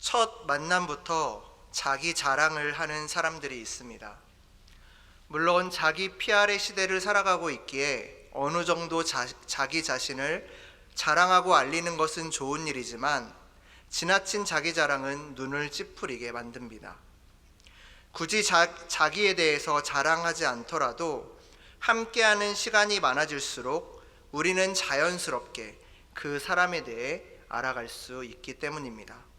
첫 만남부터 자기 자랑을 하는 사람들이 있습니다. 물론 자기 PR의 시대를 살아가고 있기에 어느 정도 자기 자신을 자랑하고 알리는 것은 좋은 일이지만 지나친 자기 자랑은 눈을 찌푸리게 만듭니다. 굳이 자기에 대해서 자랑하지 않더라도 함께하는 시간이 많아질수록 우리는 자연스럽게 그 사람에 대해 알아갈 수 있기 때문입니다.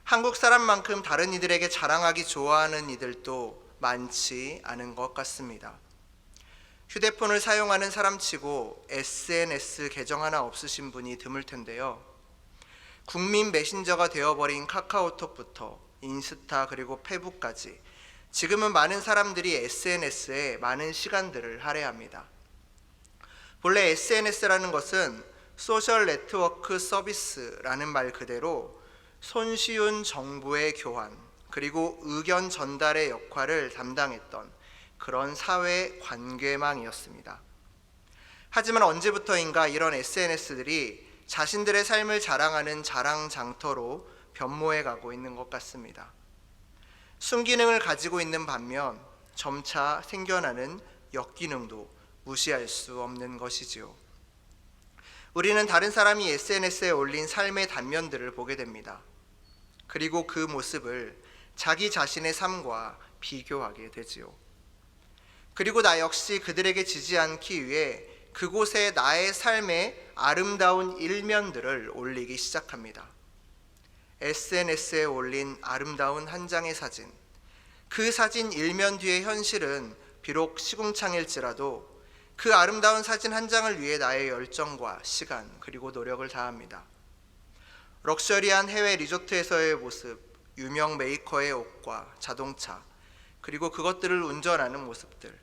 한국 사람만큼 다른 이들에게 자랑하기 좋아하는 이들도 많지 않은 것 같습니다. 휴대폰을 사용하는 사람치고 SNS 계정 하나 없으신 분이 드물 텐데요. 국민 메신저가 되어버린 카카오톡부터 인스타 그리고 페북까지 지금은 많은 사람들이 SNS에 많은 시간들을 할애합니다. 본래 SNS라는 것은 소셜 네트워크 서비스라는 말 그대로 손쉬운 정보의 교환 그리고 의견 전달의 역할을 담당했던 그런 사회 관계망이었습니다. 하지만 언제부터인가 이런 SNS들이 자신들의 삶을 자랑하는 자랑 장터로 변모해 가고 있는 것 같습니다. 순기능을 가지고 있는 반면 점차 생겨나는 역기능도 무시할 수 없는 것이지요. 우리는 다른 사람이 SNS에 올린 삶의 단면들을 보게 됩니다. 그리고 그 모습을 자기 자신의 삶과 비교하게 되지요. 그리고 나 역시 그들에게 지지 않기 위해 그곳에 나의 삶의 아름다운 일면들을 올리기 시작합니다. SNS에 올린 아름다운 한 장의 사진, 그 사진 일면 뒤의 현실은 비록 시궁창일지라도 그 아름다운 사진 한 장을 위해 나의 열정과 시간 그리고 노력을 다합니다. 럭셔리한 해외 리조트에서의 모습, 유명 메이커의 옷과 자동차, 그리고 그것들을 운전하는 모습들,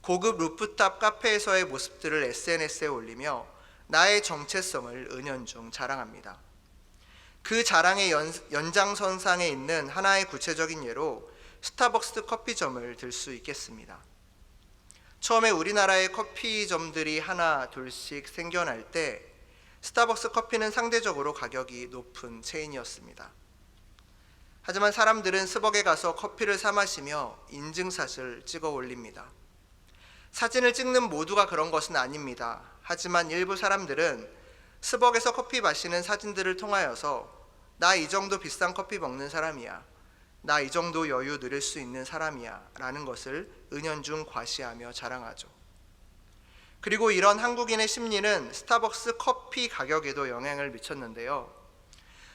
고급 루프탑 카페에서의 모습들을 SNS에 올리며 나의 정체성을 은연중 자랑합니다. 그 자랑의 연장선상에 있는 하나의 구체적인 예로 스타벅스 커피점을 들 수 있겠습니다. 처음에 우리나라의 커피점들이 하나 둘씩 생겨날 때 스타벅스 커피는 상대적으로 가격이 높은 체인이었습니다. 하지만 사람들은 스벅에 가서 커피를 사 마시며 인증샷을 찍어 올립니다. 사진을 찍는 모두가 그런 것은 아닙니다. 하지만 일부 사람들은 스벅에서 커피 마시는 사진들을 통하여서 나 이 정도 비싼 커피 먹는 사람이야, 나 이 정도 여유 누릴 수 있는 사람이야 라는 것을 은연중 과시하며 자랑하죠. 그리고 이런 한국인의 심리는 스타벅스 커피 가격에도 영향을 미쳤는데요.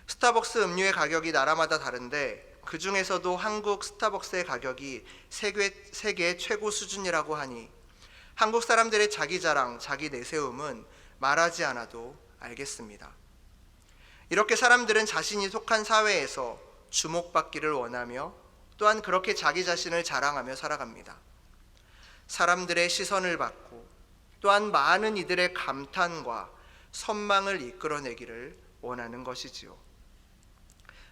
스타벅스 음료의 가격이 나라마다 다른데 그 중에서도 한국 스타벅스의 가격이 세계 최고 수준이라고 하니 한국 사람들의 자기 자랑, 자기 내세움은 말하지 않아도 알겠습니다. 이렇게 사람들은 자신이 속한 사회에서 주목받기를 원하며 또한 그렇게 자기 자신을 자랑하며 살아갑니다. 사람들의 시선을 받고 또한 많은 이들의 감탄과 선망을 이끌어내기를 원하는 것이지요.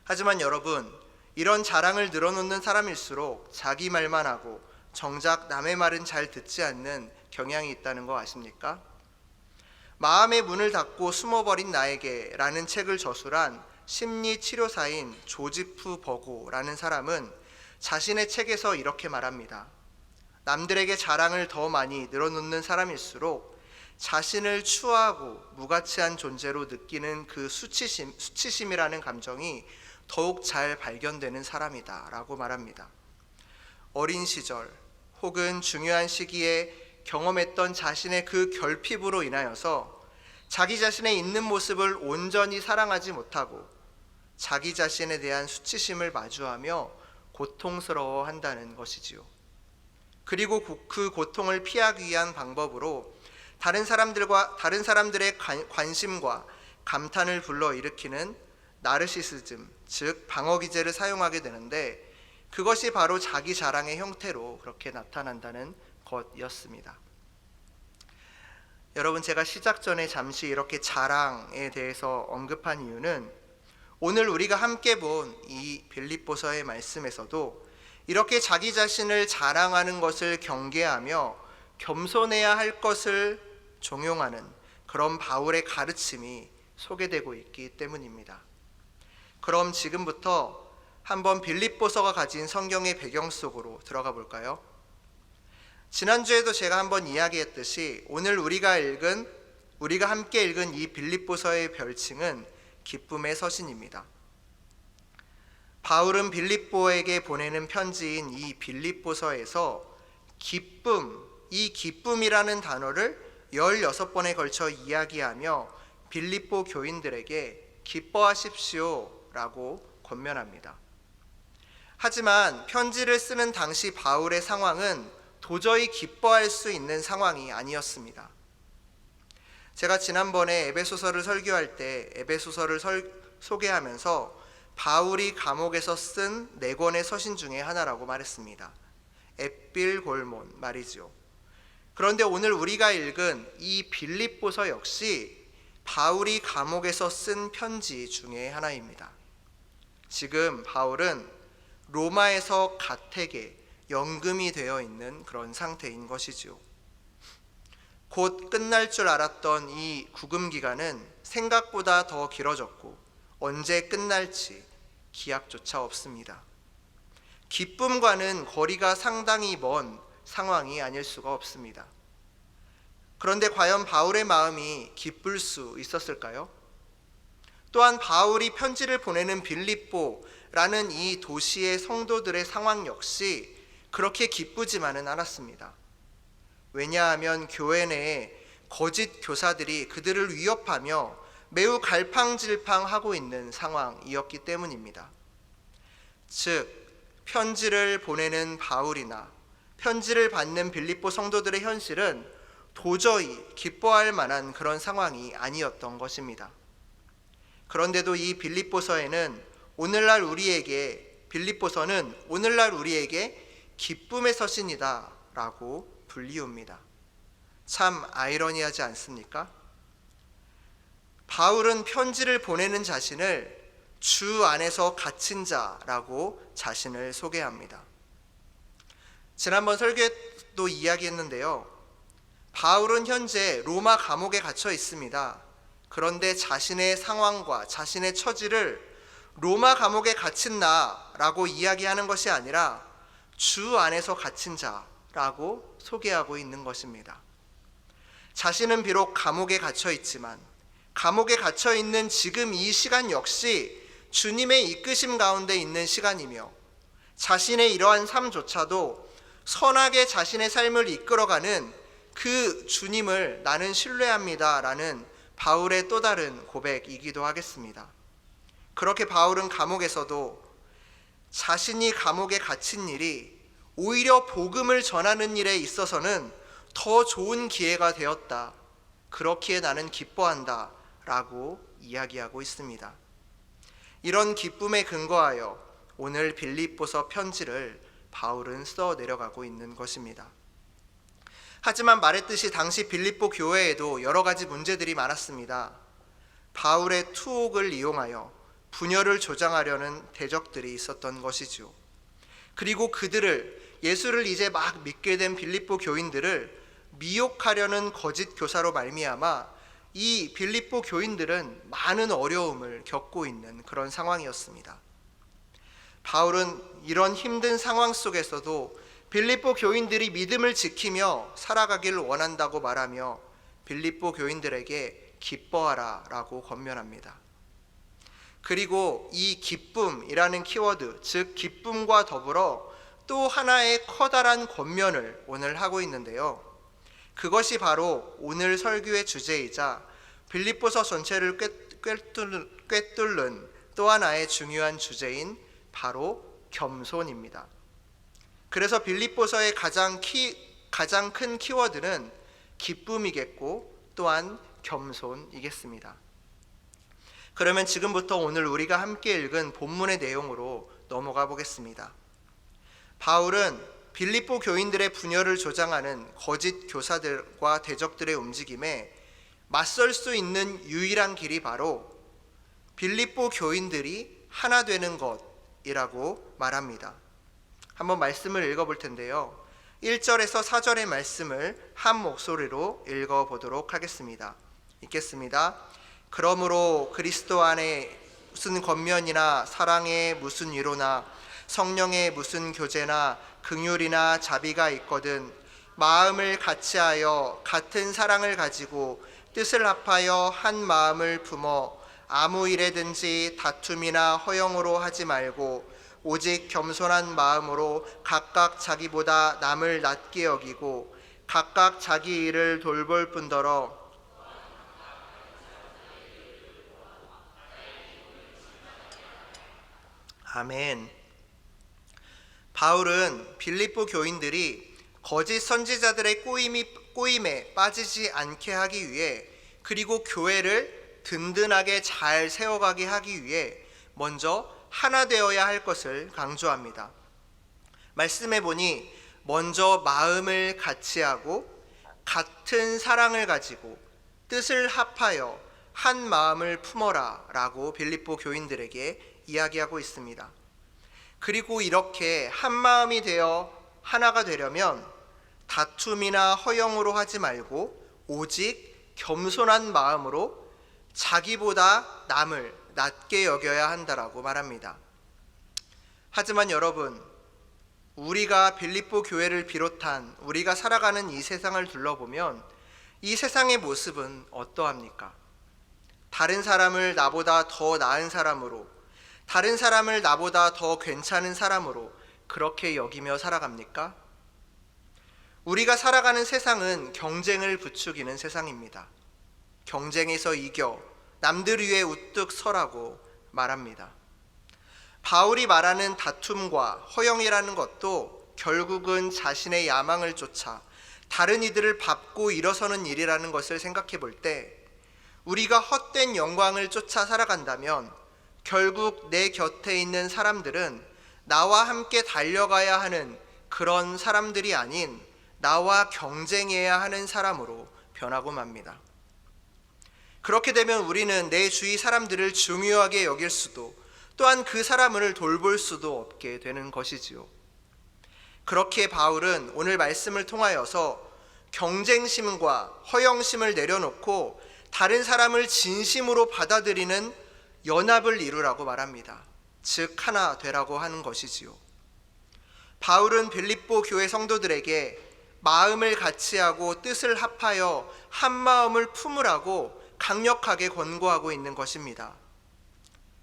하지만 여러분, 이런 자랑을 늘어놓는 사람일수록 자기 말만 하고 정작 남의 말은 잘 듣지 않는 경향이 있다는 거 아십니까? 마음의 문을 닫고 숨어버린 나에게 라는 책을 저술한 심리치료사인 조지프 버고라는 사람은 자신의 책에서 이렇게 말합니다. 남들에게 자랑을 더 많이 늘어놓는 사람일수록 자신을 추하고 무가치한 존재로 느끼는 그 수치심이라는 감정이 더욱 잘 발견되는 사람이다 라고 말합니다. 어린 시절 혹은 중요한 시기에 경험했던 자신의 그 결핍으로 인하여서 자기 자신의 있는 모습을 온전히 사랑하지 못하고 자기 자신에 대한 수치심을 마주하며 고통스러워한다는 것이지요. 그리고 그 고통을 피하기 위한 방법으로 다른 사람들의 관심과 감탄을 불러일으키는 나르시시즘, 즉 방어기제를 사용하게 되는데 그것이 바로 자기 자랑의 형태로 그렇게 나타난다는 것이었습니다. 여러분, 제가 시작 전에 잠시 이렇게 자랑에 대해서 언급한 이유는 오늘 우리가 함께 본 이 빌립보서의 말씀에서도 이렇게 자기 자신을 자랑하는 것을 경계하며 겸손해야 할 것을 종용하는 그런 바울의 가르침이 소개되고 있기 때문입니다. 그럼 지금부터 한번 빌립보서가 가진 성경의 배경 속으로 들어가 볼까요? 지난주에도 제가 한번 이야기했듯이 오늘 우리가 함께 읽은 이 빌립보서의 별칭은 기쁨의 서신입니다. 바울은 빌립보에게 보내는 편지인 이 빌립보서에서 이 기쁨이라는 단어를 16번에 걸쳐 이야기하며 빌립보 교인들에게 기뻐하십시오라고 권면합니다. 하지만 편지를 쓰는 당시 바울의 상황은 도저히 기뻐할 수 있는 상황이 아니었습니다. 제가 지난번에 에베소서를 설교할 때 에베소서를 소개하면서 바울이 감옥에서 쓴 4권의 서신 중에 하나라고 말했습니다. 에필골몬 말이죠. 그런데 오늘 우리가 읽은 이 빌립보서 역시 바울이 감옥에서 쓴 편지 중에 하나입니다. 지금 바울은 로마에서 가택에 연금이 되어 있는 그런 상태인 것이죠. 곧 끝날 줄 알았던 이 구금 기간은 생각보다 더 길어졌고 언제 끝날지 기약조차 없습니다. 기쁨과는 거리가 상당히 먼 상황이 아닐 수가 없습니다. 그런데 과연 바울의 마음이 기쁠 수 있었을까요? 또한 바울이 편지를 보내는 빌립보라는 이 도시의 성도들의 상황 역시 그렇게 기쁘지만은 않았습니다. 왜냐하면 교회 내에 거짓 교사들이 그들을 위협하며 매우 갈팡질팡하고 있는 상황이었기 때문입니다. 즉, 편지를 보내는 바울이나 편지를 받는 빌립보 성도들의 현실은 도저히 기뻐할 만한 그런 상황이 아니었던 것입니다. 그런데도 이 빌립보서는 오늘날 우리에게 기쁨의 서신이다 라고 불리웁니다. 참 아이러니하지 않습니까? 바울은 편지를 보내는 자신을 주 안에서 갇힌 자라고 자신을 소개합니다. 지난번 설교에도 이야기했는데요. 바울은 현재 로마 감옥에 갇혀 있습니다. 그런데 자신의 상황과 자신의 처지를 로마 감옥에 갇힌 나라고 이야기하는 것이 아니라 주 안에서 갇힌 자라고 소개하고 있는 것입니다. 자신은 비록 감옥에 갇혀 있지만 감옥에 갇혀 있는 지금 이 시간 역시 주님의 이끄심 가운데 있는 시간이며 자신의 이러한 삶조차도 선하게 자신의 삶을 이끌어가는 그 주님을 나는 신뢰합니다 라는 바울의 또 다른 고백이기도 하겠습니다. 그렇게 바울은 감옥에서도 자신이 감옥에 갇힌 일이 오히려 복음을 전하는 일에 있어서는 더 좋은 기회가 되었다. 그렇기에 나는 기뻐한다 라고 이야기하고 있습니다. 이런 기쁨에 근거하여 오늘 빌립보서 편지를 바울은 써 내려가고 있는 것입니다. 하지만 말했듯이 당시 빌립보 교회에도 여러 가지 문제들이 많았습니다. 바울의 투옥을 이용하여 분열을 조장하려는 대적들이 있었던 것이죠. 그리고 예수를 이제 막 믿게 된 빌립보 교인들을 미혹하려는 거짓 교사로 말미암아 이 빌립보 교인들은 많은 어려움을 겪고 있는 그런 상황이었습니다. 바울은 이런 힘든 상황 속에서도 빌립보 교인들이 믿음을 지키며 살아가기를 원한다고 말하며 빌립보 교인들에게 기뻐하라 라고 권면합니다. 그리고 이 기쁨이라는 키워드, 즉 기쁨과 더불어 또 하나의 커다란 권면을 오늘 하고 있는데요. 그것이 바로 오늘 설교의 주제이자 빌립보서 전체를 꿰뚫는 또 하나의 중요한 주제인 바로 겸손입니다. 그래서 빌립보서의 가장 큰 키워드는 기쁨이겠고 또한 겸손이겠습니다. 그러면 지금부터 오늘 우리가 함께 읽은 본문의 내용으로 넘어가 보겠습니다. 바울은 빌립보 교인들의 분열을 조장하는 거짓 교사들과 대적들의 움직임에 맞설 수 있는 유일한 길이 바로 빌립보 교인들이 하나 되는 것이라고 말합니다. 한번 말씀을 읽어볼 텐데요. 1절에서 4절의 말씀을 한 목소리로 읽어보도록 하겠습니다. 읽겠습니다. 그러므로 그리스도 안에 무슨 권면이나 사랑의 무슨 위로나 성령의 무슨 교제나 긍휼이나 자비가 있거든 마음을 같이하여 같은 사랑을 가지고 뜻을 합하여 한 마음을 품어 아무 일에든지 다툼이나 허영으로 하지 말고 오직 겸손한 마음으로 각각 자기보다 남을 낮게 여기고 각각 자기 일을 돌볼 뿐더러 아멘. 바울은 빌립보 교인들이 거짓 선지자들의 꼬임에 빠지지 않게 하기 위해 그리고 교회를 든든하게 잘 세워가게 하기 위해 먼저 하나 되어야 할 것을 강조합니다. 말씀해 보니 먼저 마음을 같이하고 같은 사랑을 가지고 뜻을 합하여 한 마음을 품어라 라고 빌립보 교인들에게 이야기하고 있습니다. 그리고 이렇게 한 마음이 되어 하나가 되려면 다툼이나 허영으로 하지 말고 오직 겸손한 마음으로 자기보다 남을 낮게 여겨야 한다라고 말합니다. 하지만 여러분, 우리가 빌립보 교회를 비롯한 우리가 살아가는 이 세상을 둘러보면 이 세상의 모습은 어떠합니까? 다른 사람을 나보다 더 나은 사람으로, 다른 사람을 나보다 더 괜찮은 사람으로 그렇게 여기며 살아갑니까? 우리가 살아가는 세상은 경쟁을 부추기는 세상입니다. 경쟁에서 이겨 남들 위에 우뚝 서라고 말합니다. 바울이 말하는 다툼과 허영이라는 것도 결국은 자신의 야망을 쫓아 다른 이들을 밟고 일어서는 일이라는 것을 생각해 볼 때 우리가 헛된 영광을 쫓아 살아간다면 결국 내 곁에 있는 사람들은 나와 함께 달려가야 하는 그런 사람들이 아닌 나와 경쟁해야 하는 사람으로 변하고 맙니다. 그렇게 되면 우리는 내 주위 사람들을 중요하게 여길 수도 또한 그 사람을 돌볼 수도 없게 되는 것이지요. 그렇게 바울은 오늘 말씀을 통하여서 경쟁심과 허영심을 내려놓고 다른 사람을 진심으로 받아들이는 연합을 이루라고 말합니다. 즉 하나 되라고 하는 것이지요. 바울은 빌립보 교회 성도들에게 마음을 같이하고 뜻을 합하여 한 마음을 품으라고 강력하게 권고하고 있는 것입니다.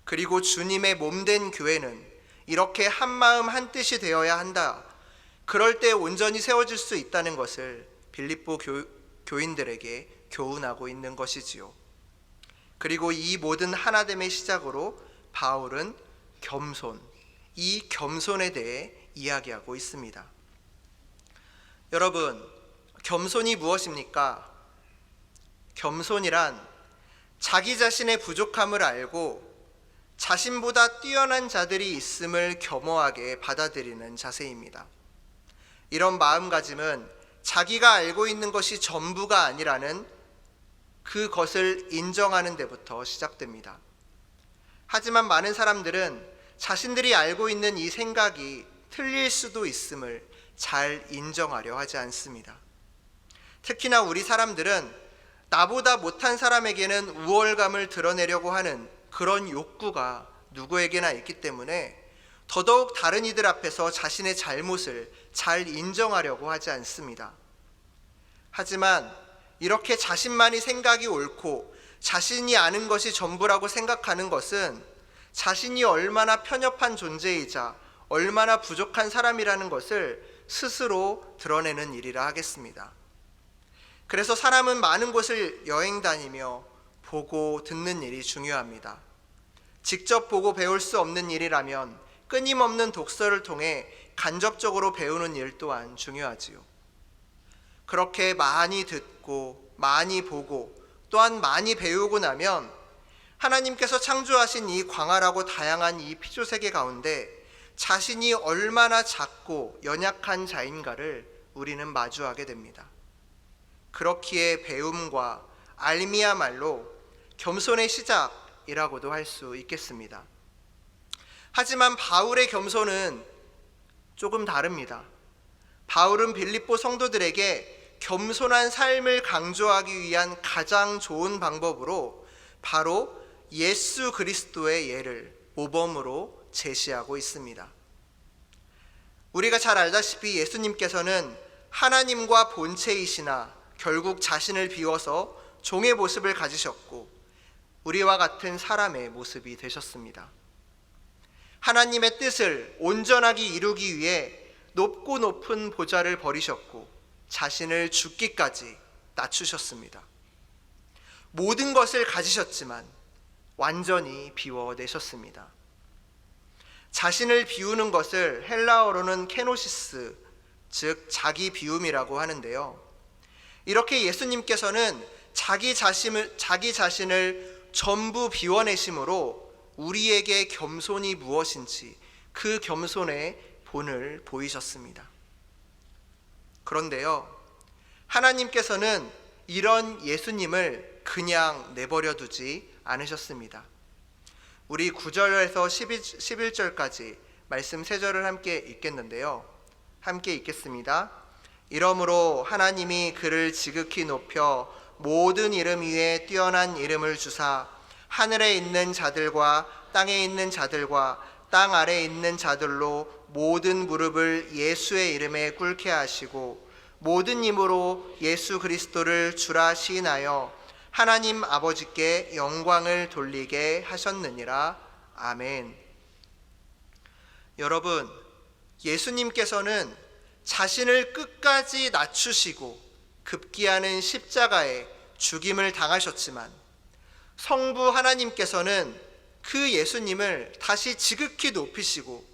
그리고 주님의 몸된 교회는 이렇게 한 마음 한 뜻이 되어야 한다. 그럴 때 온전히 세워질 수 있다는 것을 빌립보 교인들에게 교훈하고 있는 것이지요. 그리고 이 모든 하나됨의 시작으로 바울은 겸손, 이 겸손에 대해 이야기하고 있습니다. 여러분, 겸손이 무엇입니까? 겸손이란 자기 자신의 부족함을 알고 자신보다 뛰어난 자들이 있음을 겸허하게 받아들이는 자세입니다. 이런 마음가짐은 자기가 알고 있는 것이 전부가 아니라는 그것을 인정하는 데부터 시작됩니다. 하지만 많은 사람들은 자신들이 알고 있는 이 생각이 틀릴 수도 있음을 잘 인정하려 하지 않습니다. 특히나 우리 사람들은 나보다 못한 사람에게는 우월감을 드러내려고 하는 그런 욕구가 누구에게나 있기 때문에 더더욱 다른 이들 앞에서 자신의 잘못을 잘 인정하려고 하지 않습니다. 하지만 이렇게 자신만이 생각이 옳고 자신이 아는 것이 전부라고 생각하는 것은 자신이 얼마나 편협한 존재이자 얼마나 부족한 사람이라는 것을 스스로 드러내는 일이라 하겠습니다. 그래서 사람은 많은 곳을 여행 다니며 보고 듣는 일이 중요합니다. 직접 보고 배울 수 없는 일이라면 끊임없는 독서를 통해 간접적으로 배우는 일 또한 중요하지요. 그렇게 많이 듣고 많이 보고 또한 많이 배우고 나면 하나님께서 창조하신 이 광활하고 다양한 이 피조세계 가운데 자신이 얼마나 작고 연약한 자인가를 우리는 마주하게 됩니다. 그렇기에 배움과 알미야말로 겸손의 시작이라고도 할 수 있겠습니다. 하지만 바울의 겸손은 조금 다릅니다. 바울은 빌립보 성도들에게 겸손한 삶을 강조하기 위한 가장 좋은 방법으로 바로 예수 그리스도의 예를 모범으로 제시하고 있습니다. 우리가 잘 알다시피 예수님께서는 하나님과 본체이시나 결국 자신을 비워서 종의 모습을 가지셨고 우리와 같은 사람의 모습이 되셨습니다. 하나님의 뜻을 온전하게 이루기 위해 높고 높은 보좌를 버리셨고 자신을 죽기까지 낮추셨습니다. 모든 것을 가지셨지만 완전히 비워내셨습니다. 자신을 비우는 것을 헬라어로는 케노시스, 즉 자기 비움이라고 하는데요. 이렇게 예수님께서는 자기 자신을 전부 비워내심으로 우리에게 겸손이 무엇인지 그 겸손의 본을 보이셨습니다. 그런데요, 하나님께서는 이런 예수님을 그냥 내버려 두지 않으셨습니다. 우리 9절에서 11절까지 말씀 3절을 함께 읽겠는데요. 함께 읽겠습니다. 이러므로 하나님이 그를 지극히 높여 모든 이름 위에 뛰어난 이름을 주사 하늘에 있는 자들과 땅에 있는 자들과 땅 아래에 있는 자들로 모든 무릎을 예수의 이름에 꿇게 하시고 모든 힘으로 예수 그리스도를 주라 시인하여 하나님 아버지께 영광을 돌리게 하셨느니라. 아멘. 여러분, 예수님께서는 자신을 끝까지 낮추시고 급기야는 십자가에 죽임을 당하셨지만 성부 하나님께서는 그 예수님을 다시 지극히 높이시고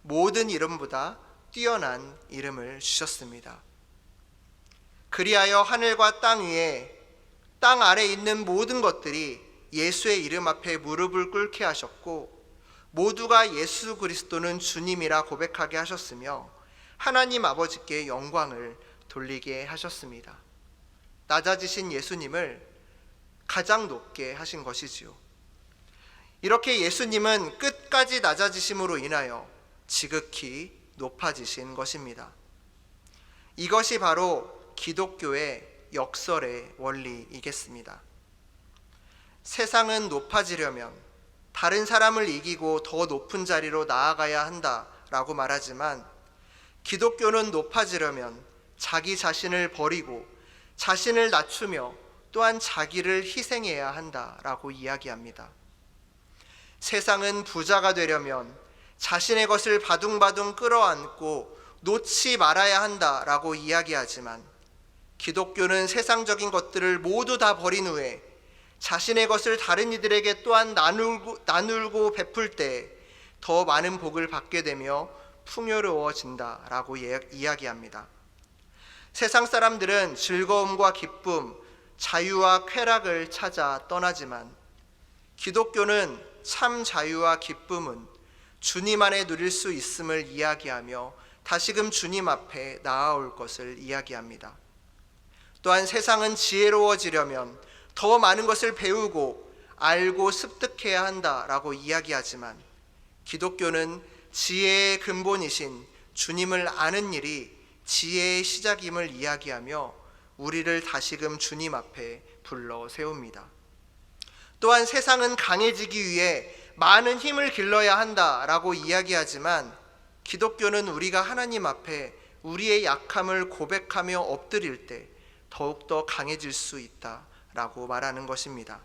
모든 이름보다 뛰어난 이름을 주셨습니다. 그리하여 하늘과 땅 위에 땅 아래에 있는 모든 것들이 예수의 이름 앞에 무릎을 꿇게 하셨고 모두가 예수 그리스도는 주님이라 고백하게 하셨으며 하나님 아버지께 영광을 돌리게 하셨습니다. 낮아지신 예수님을 가장 높게 하신 것이지요. 이렇게 예수님은 끝까지 낮아지심으로 인하여 지극히 높아지신 것입니다. 이것이 바로 기독교의 역설의 원리이겠습니다. 세상은 높아지려면 다른 사람을 이기고 더 높은 자리로 나아가야 한다라고 말하지만 기독교는 높아지려면 자기 자신을 버리고 자신을 낮추며 또한 자기를 희생해야 한다라고 이야기합니다. 세상은 부자가 되려면 자신의 것을 바둥바둥 끌어안고 놓지 말아야 한다라고 이야기하지만 기독교는 세상적인 것들을 모두 다 버린 후에 자신의 것을 다른 이들에게 또한 나누고 베풀 때 더 많은 복을 받게 되며 풍요로워진다라고 이야기합니다. 세상 사람들은 즐거움과 기쁨, 자유와 쾌락을 찾아 떠나지만 기독교는 참 자유와 기쁨은 주님 안에 누릴 수 있음을 이야기하며 다시금 주님 앞에 나아올 것을 이야기합니다. 또한 세상은 지혜로워지려면 더 많은 것을 배우고 알고 습득해야 한다라고 이야기하지만 기독교는 지혜의 근본이신 주님을 아는 일이 지혜의 시작임을 이야기하며 우리를 다시금 주님 앞에 불러 세웁니다. 또한 세상은 강해지기 위해 많은 힘을 길러야 한다라고 이야기하지만 기독교는 우리가 하나님 앞에 우리의 약함을 고백하며 엎드릴 때 더욱더 강해질 수 있다라고 말하는 것입니다.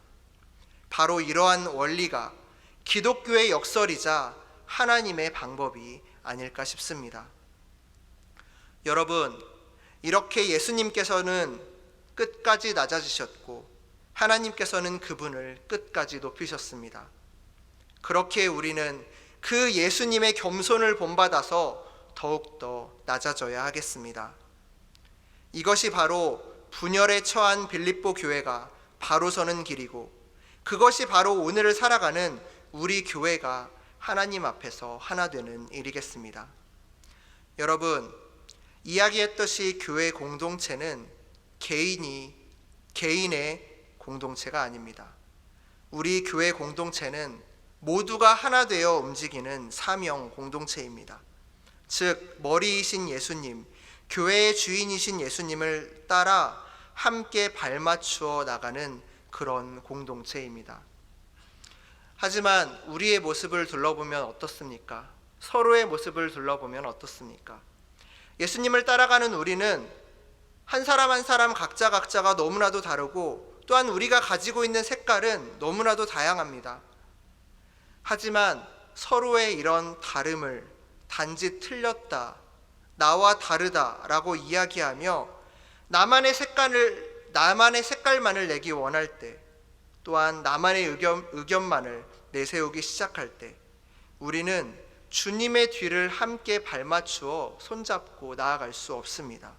바로 이러한 원리가 기독교의 역설이자 하나님의 방법이 아닐까 싶습니다. 여러분, 이렇게 예수님께서는 끝까지 낮아지셨고 하나님께서는 그분을 끝까지 높이셨습니다. 그렇게 우리는 그 예수님의 겸손을 본받아서 더욱더 낮아져야 하겠습니다. 이것이 바로 분열에 처한 빌립보 교회가 바로 서는 길이고 그것이 바로 오늘을 살아가는 우리 교회가 하나님 앞에서 하나 되는 일이겠습니다. 여러분, 이야기했듯이 교회 공동체는 개인의 공동체가 아닙니다. 우리 교회 공동체는 모두가 하나 되어 움직이는 사명 공동체입니다. 즉 머리이신 예수님, 교회의 주인이신 예수님을 따라 함께 발맞추어 나가는 그런 공동체입니다. 하지만 우리의 모습을 둘러보면 어떻습니까? 서로의 모습을 둘러보면 어떻습니까? 예수님을 따라가는 우리는 한 사람 한 사람 각자가 너무나도 다르고, 또한 우리가 가지고 있는 색깔은 너무나도 다양합니다. 하지만 서로의 이런 다름을 단지 틀렸다, 나와 다르다라고 이야기하며 나만의 색깔만을 내기 원할 때, 또한 나만의 의견만을 내세우기 시작할 때, 우리는 주님의 뒤를 함께 발맞추어 손잡고 나아갈 수 없습니다.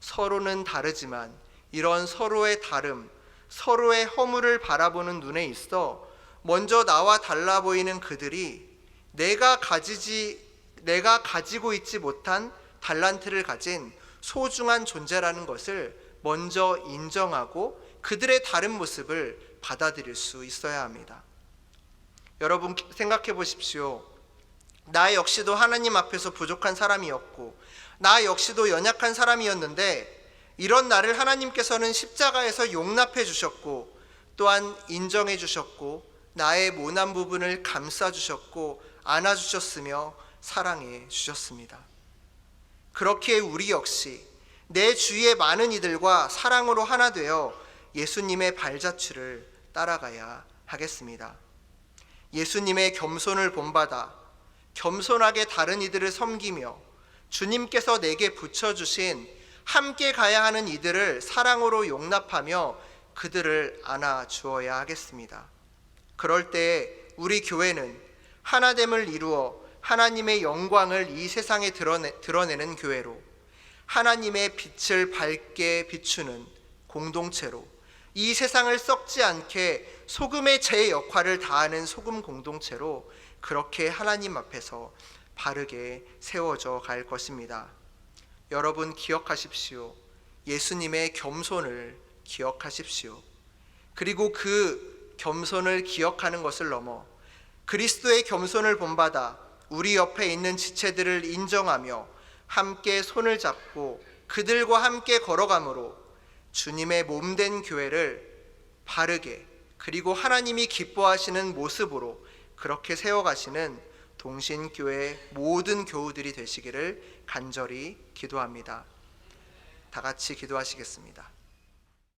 서로는 다르지만 이런 서로의 다름, 서로의 허물을 바라보는 눈에 있어 먼저 나와 달라 보이는 그들이 내가 가지고 있지 못한 달란트를 가진 소중한 존재라는 것을 먼저 인정하고 그들의 다른 모습을 받아들일 수 있어야 합니다. 여러분 생각해 보십시오. 나 역시도 하나님 앞에서 부족한 사람이었고, 나 역시도 연약한 사람이었는데, 이런 나를 하나님께서는 십자가에서 용납해 주셨고, 또한 인정해 주셨고, 나의 모난 부분을 감싸 주셨고 안아 주셨으며 사랑해 주셨습니다. 그렇기에 우리 역시 내 주위의 많은 이들과 사랑으로 하나 되어 예수님의 발자취를 따라가야 하겠습니다. 예수님의 겸손을 본받아 겸손하게 다른 이들을 섬기며 주님께서 내게 붙여주신 함께 가야 하는 이들을 사랑으로 용납하며 그들을 안아 주어야 하겠습니다. 그럴 때 우리 교회는 하나됨을 이루어 하나님의 영광을 이 세상에 드러내는 교회로, 하나님의 빛을 밝게 비추는 공동체로, 이 세상을 썩지 않게 소금의 제 역할을 다하는 소금 공동체로 그렇게 하나님 앞에서 바르게 세워져 갈 것입니다. 여러분 기억하십시오. 예수님의 겸손을 기억하십시오. 그리고 그 겸손을 기억하는 것을 넘어 그리스도의 겸손을 본받아 우리 옆에 있는 지체들을 인정하며 함께 손을 잡고 그들과 함께 걸어감으로 주님의 몸된 교회를 바르게, 그리고 하나님이 기뻐하시는 모습으로 그렇게 세워가시는 동신교회 모든 교우들이 되시기를 간절히 기도합니다. 다 같이 기도하시겠습니다.